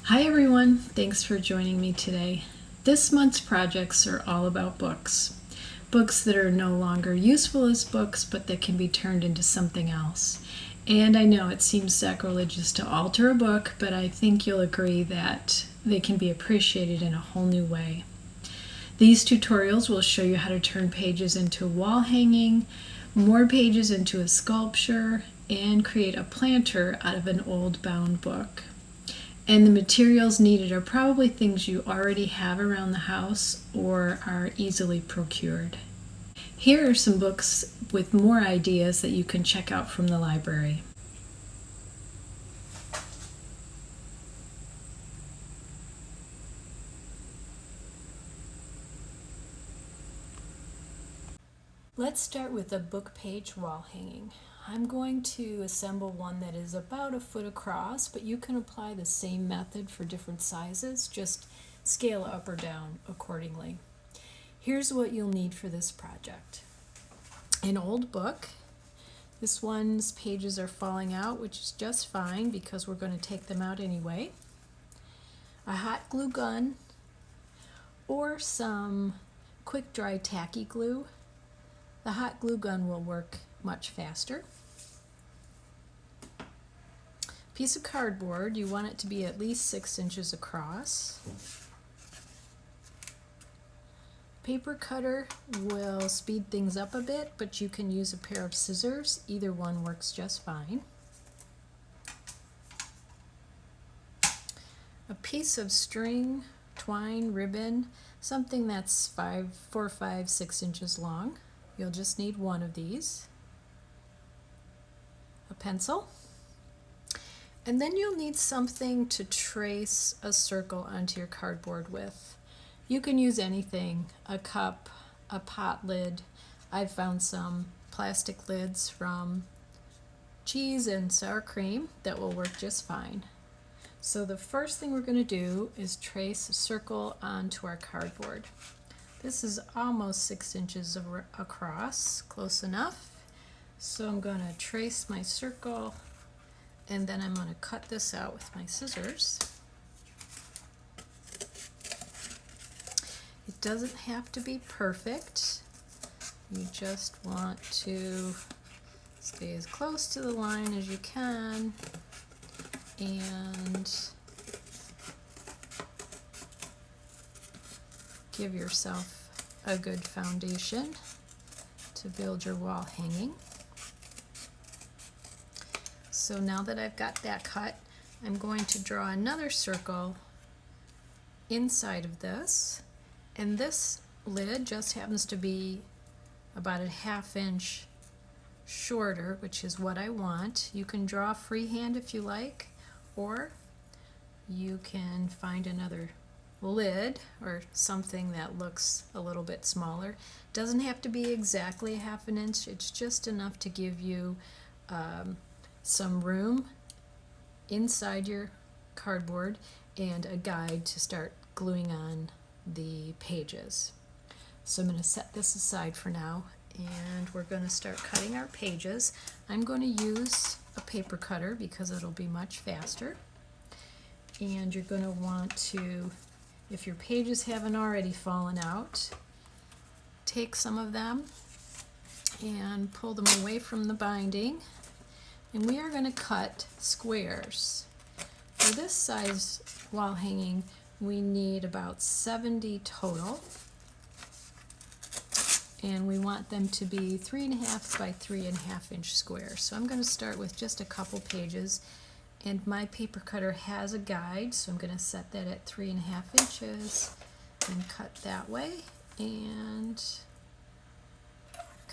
Hi everyone, thanks for joining me today. This month's projects are all about books. Books that are no longer useful as books, but that can be turned into something else. And I know it seems sacrilegious to alter a book, but I think you'll agree that they can be appreciated in a whole new way. These tutorials will show you how to turn pages into wall hanging, more pages into a sculpture, and create a planter out of an old bound book. And the materials needed are probably things you already have around the house or are easily procured. Here are some books with more ideas that you can check out from the library. Let's start with a book page wall hanging. I'm going to assemble one that is about a foot across, but you can apply the same method for different sizes, just scale up or down accordingly. Here's what you'll need for this project. An old book. This one's pages are falling out, which is just fine because we're going to take them out anyway. A hot glue gun or some quick dry tacky glue. The hot glue gun will work much faster. Piece of cardboard, you want it to be at least 6 inches across. Paper cutter will speed things up a bit, but you can use a pair of scissors. Either one works just fine. A piece of string, twine, ribbon, something that's 4, 5, 6 inches long. You'll just need one of these. A pencil. And then you'll need something to trace a circle onto your cardboard with. You can use anything, a cup, a pot lid. I've found some plastic lids from cheese and sour cream that will work just fine. So the first thing we're going to do is trace a circle onto our cardboard. This is almost 6 inches across, close enough. So I'm going to trace my circle and then I'm going to cut this out with my scissors. It doesn't have to be perfect. You just want to stay as close to the line as you can and give yourself a good foundation to build your wall hanging. So now that I've got that cut, I'm going to draw another circle inside of this, and this lid just happens to be about a 1/2 inch shorter, which is what I want. You can draw freehand if you like, or you can find another lid or something that looks a little bit smaller. Doesn't have to be exactly 1/2 inch, it's just enough to give you some room inside your cardboard and a guide to start gluing on the pages. So I'm going to set this aside for now and we're going to start cutting our pages. I'm going to use a paper cutter because it'll be much faster. And you're going to want to, if your pages haven't already fallen out, take some of them and pull them away from the binding. And we are going to cut squares. For this size wall hanging, we need about 70 total. And we want them to be 3.5 by 3.5 inch squares. So I'm going to start with just a couple pages. And my paper cutter has a guide, so I'm going to set that at 3.5 inches and cut that way. And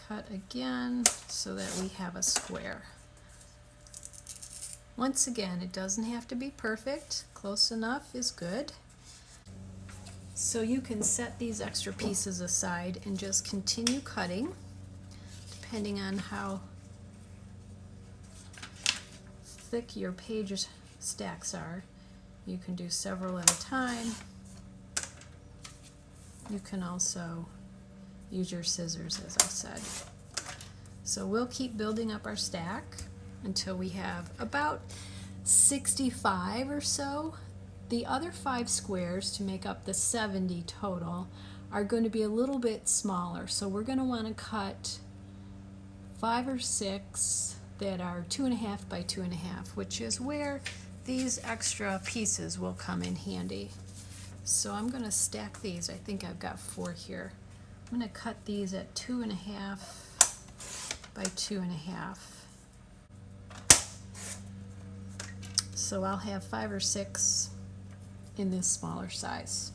cut again so that we have a square. Once again, it doesn't have to be perfect. Close enough is good. So you can set these extra pieces aside and just continue cutting, depending on how thick your page stacks are. You can do several at a time. You can also use your scissors, as I said. So we'll keep building up our stack until we have about 65 or so the other 5 squares to make up the 70 total are going to be a little bit smaller. So we're going to want to cut 5 or 6 that are 2.5 by 2.5, which is where these extra pieces will come in handy. So I'm going to stack these. I think I've got 4 here. I'm going to cut these at 2.5 by 2.5. So I'll have 5 or 6 in this smaller size.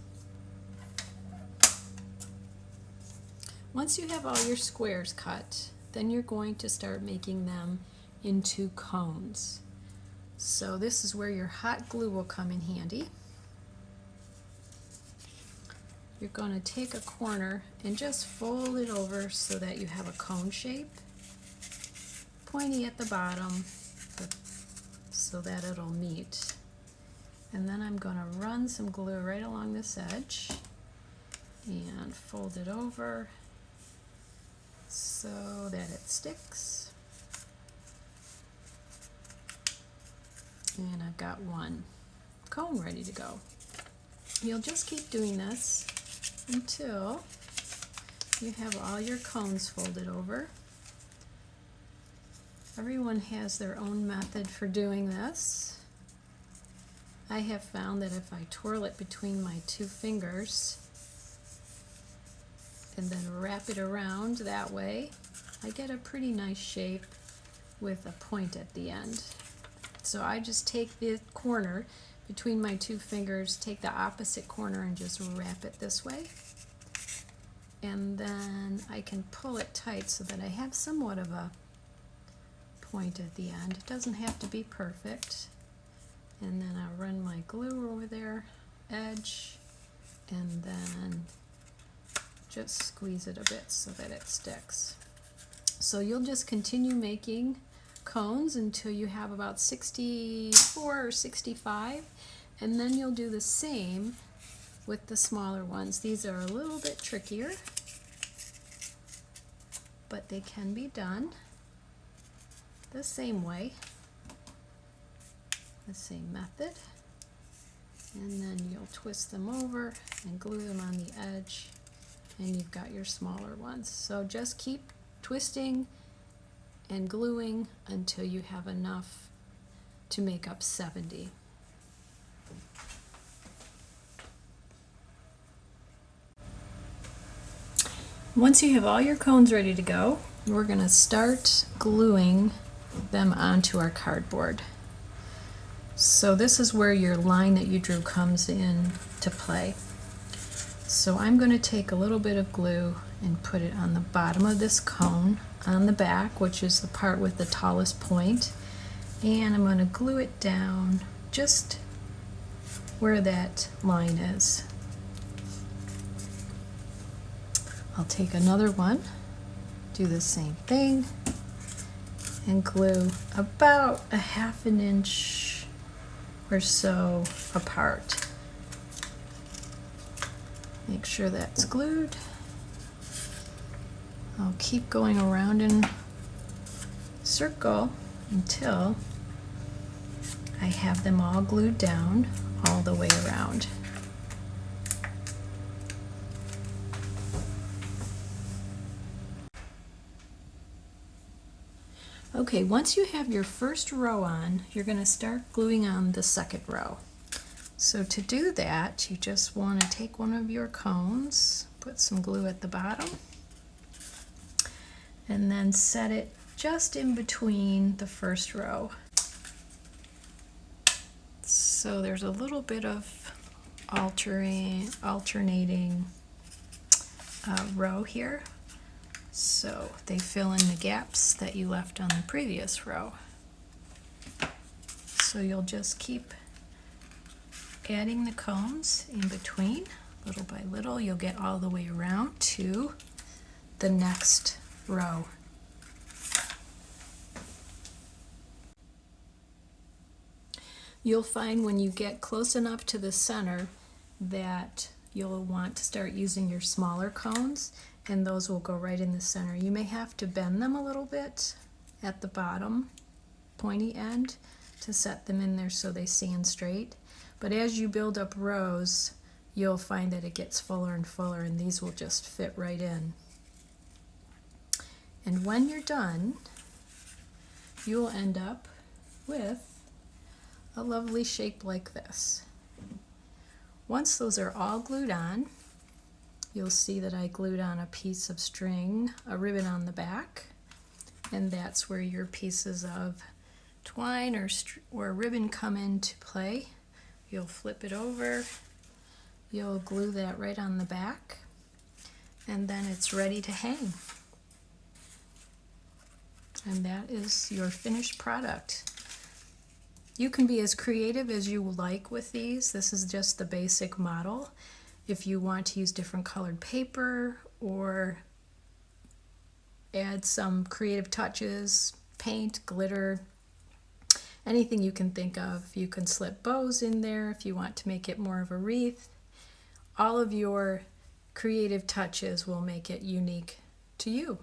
Once you have all your squares cut, then you're going to start making them into cones. So this is where your hot glue will come in handy. You're going to take a corner and just fold it over so that you have a cone shape, pointy at the bottom so that it'll meet. And then I'm going to run some glue right along this edge and fold it over so that it sticks. And I've got one cone ready to go. You'll just keep doing this until you have all your cones folded over. Everyone has their own method for doing this. I have found that if I twirl it between my 2 fingers and then wrap it around that way, I get a pretty nice shape with a point at the end. So I just take the corner between my 2 fingers, take the opposite corner and just wrap it this way. And then I can pull it tight so that I have somewhat of a point at the end. It doesn't have to be perfect. And then I'll run my glue over their edge and then just squeeze it a bit so that it sticks. So you'll just continue making cones until you have about 64 or 65, and then you'll do the same with the smaller ones. These are a little bit trickier, but they can be done the same way, the same method. And then you'll twist them over and glue them on the edge, and you've got your smaller ones. So just keep twisting and gluing until you have enough to make up 70. Once you have all your cones ready to go, we're going to start gluing them onto our cardboard. So this is where your line that you drew comes in to play. So I'm going to take a little bit of glue and put it on the bottom of this cone on the back, which is the part with the tallest point, and I'm going to glue it down just where that line is. I'll take another one, do the same thing, and glue about a 1/2 inch or so apart. Make sure that's glued. I'll keep going around in a circle until I have them all glued down all the way around. Okay, once you have your first row on, you're going to start gluing on the second row. So to do that, you just want to take one of your cones, put some glue at the bottom, and then set it just in between the first row. So there's a little bit of alternating row here. So they fill in the gaps that you left on the previous row. So you'll just keep adding the cones in between. Little by little, you'll get all the way around to the next row. You'll find when you get close enough to the center that you'll want to start using your smaller cones, and those will go right in the center. You may have to bend them a little bit at the bottom pointy end to set them in there so they stand straight, But as you build up rows, you'll find that it gets fuller and fuller, and these will just fit right in. And when you're done, you will end up with a lovely shape like this. Once those are all glued on, you'll see that I glued on a piece of string, a ribbon on the back, and that's where your pieces of twine or ribbon come into play. You'll flip it over, you'll glue that right on the back, and then it's ready to hang. And that is your finished product. You can be as creative as you like with these. This is just the basic model. If you want to use different colored paper or add some creative touches, paint, glitter, anything you can think of. You can slip bows in there if you want to make it more of a wreath. All of your creative touches will make it unique to you.